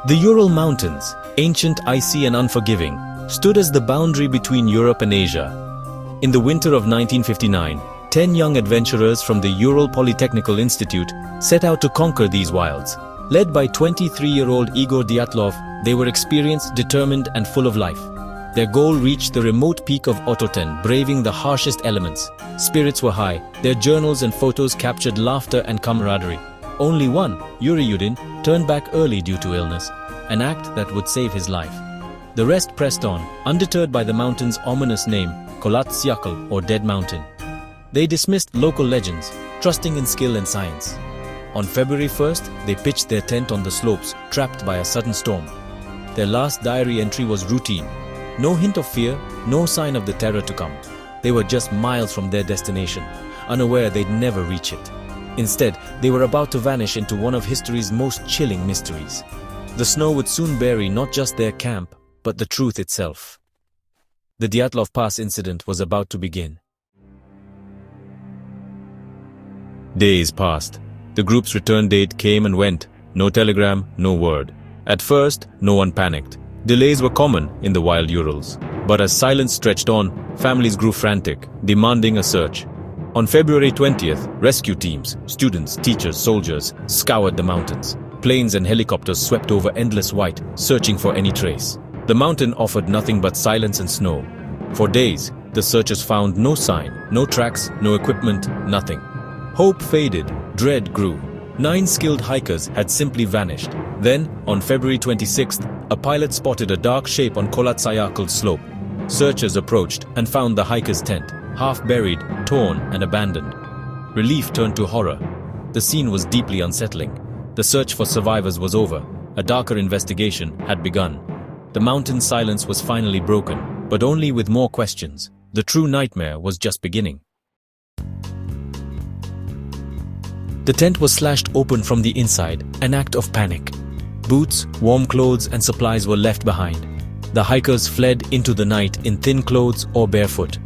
The Ural Mountains, ancient, icy and unforgiving, stood as the boundary between Europe and Asia. In the winter of 1959, 10 young adventurers from the Ural Polytechnical Institute set out to conquer these wilds. Led by 23-year-old Igor Dyatlov, they were experienced, determined and full of life. Their goal reached the remote peak of Ototen, braving the harshest elements. Spirits were high, their journals and photos captured laughter and camaraderie. Only one, Yuri, turned back early due to illness, an act that would save his life. The rest pressed on, undeterred by the mountain's ominous name, Kholat Syakhl, or Dead Mountain. They dismissed local legends, trusting in skill and science. On February 1st, they pitched their tent on the slopes, trapped by a sudden storm. Their last diary entry was routine. No hint of fear, no sign of the terror to come. They were just miles from their destination, unaware they'd never reach it. Instead, they were about to vanish into one of history's most chilling mysteries. The snow would soon bury not just their camp, but the truth itself. The Dyatlov Pass Incident was about to begin. Days passed. The group's return date came and went. No telegram, no word. At first, no one panicked. Delays were common in the wild Urals. But as silence stretched on, families grew frantic, demanding a search. On February 20th, rescue teams, students, teachers, soldiers, scoured the mountains. Planes and helicopters swept over endless white, searching for any trace. The mountain offered nothing but silence and snow. For days, the searchers found no sign, no tracks, no equipment, nothing. Hope faded, dread grew. 9 skilled hikers had simply vanished. Then, on February 26th, a pilot spotted a dark shape on Kholat Syakhl's slope. Searchers approached and found the hiker's tent, half buried, torn and abandoned. Relief turned to horror. The scene was deeply unsettling. The search for survivors was over. A darker investigation had begun. The mountain's silence was finally broken, but only with more questions. The true nightmare was just beginning. The tent was slashed open from the inside, an act of panic. Boots, warm clothes and supplies were left behind. The hikers fled into the night in thin clothes or barefoot.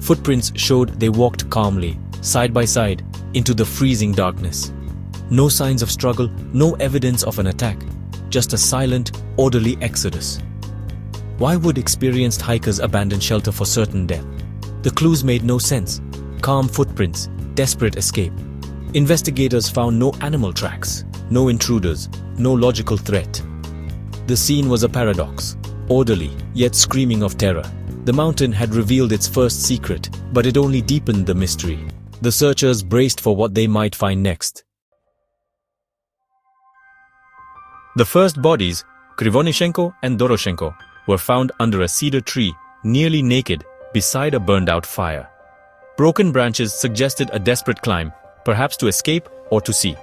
Footprints showed they walked calmly, side by side, into the freezing darkness. No signs of struggle, no evidence of an attack, just a silent, orderly exodus. Why would experienced hikers abandon shelter for certain death? The clues made no sense. Calm footprints, desperate escape. Investigators found no animal tracks, no intruders, no logical threat. The scene was a paradox, orderly, yet screaming of terror. The mountain had revealed its first secret, but it only deepened the mystery. The searchers braced for what they might find next. The first bodies, Krivonishenko and Doroshenko, were found under a cedar tree, nearly naked, beside a burned-out fire. Broken branches suggested a desperate climb, perhaps to escape or to see.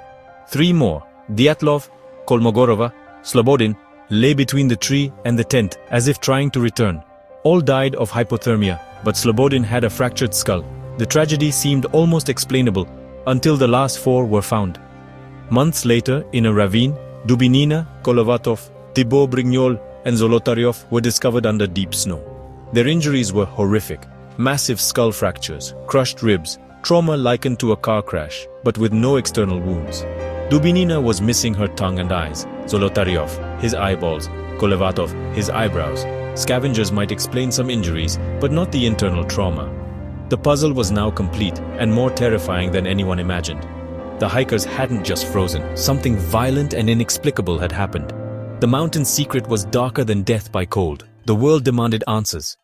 3 more, Dyatlov, Kolmogorova, Slobodin, lay between the tree and the tent as if trying to return. All died of hypothermia, but Slobodin had a fractured skull. The tragedy seemed almost explainable until the last 4 were found. Months later, in a ravine, Dubinina, Kolovatov, Thibaut Brignol and Zolotaryov were discovered under deep snow. Their injuries were horrific. Massive skull fractures, crushed ribs, trauma likened to a car crash, but with no external wounds. Dubinina was missing her tongue and eyes, Zolotaryov, his eyeballs, Kolovatov, his eyebrows. Scavengers might explain some injuries, but not the internal trauma. The puzzle was now complete and more terrifying than anyone imagined. The hikers hadn't just frozen. Something violent and inexplicable had happened. The mountain's secret was darker than death by cold. The world demanded answers.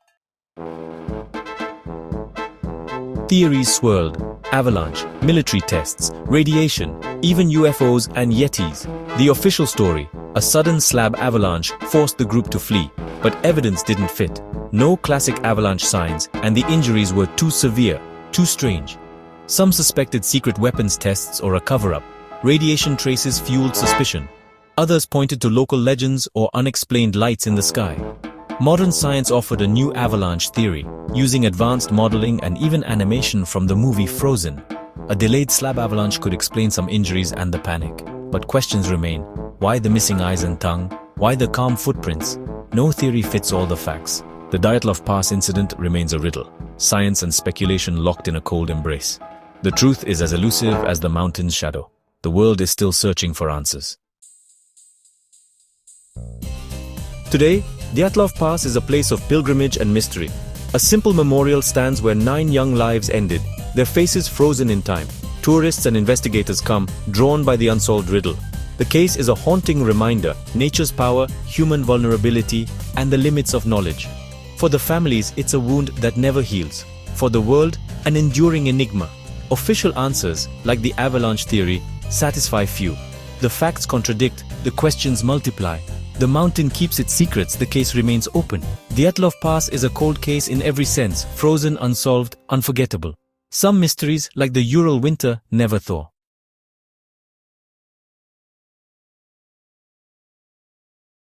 Theories swirled. Avalanche, military tests, radiation, even UFOs and Yetis. The official story, a sudden slab avalanche forced the group to flee, but evidence didn't fit. No classic avalanche signs, and the injuries were too severe, too strange. Some suspected secret weapons tests or a cover-up. Radiation traces fueled suspicion. Others pointed to local legends or unexplained lights in the sky. Modern science offered a new avalanche theory, using advanced modeling and even animation from the movie Frozen. A delayed slab avalanche could explain some injuries and the panic. But questions remain. Why the missing eyes and tongue? Why the calm footprints? No theory fits all the facts. The Dyatlov Pass incident remains a riddle. Science and speculation locked in a cold embrace. The truth is as elusive as the mountain's shadow. The world is still searching for answers. Today, Dyatlov Pass is a place of pilgrimage and mystery. A simple memorial stands where 9 young lives ended, their faces frozen in time. Tourists and investigators come, drawn by the unsolved riddle. The case is a haunting reminder: nature's power, human vulnerability, and the limits of knowledge. For the families, it's a wound that never heals. For the world, an enduring enigma. Official answers, like the avalanche theory, satisfy few. The facts contradict, the questions multiply. The mountain keeps its secrets, the case remains open. Dyatlov Pass is a cold case in every sense: frozen, unsolved, unforgettable. Some mysteries, like the Ural winter, never thaw.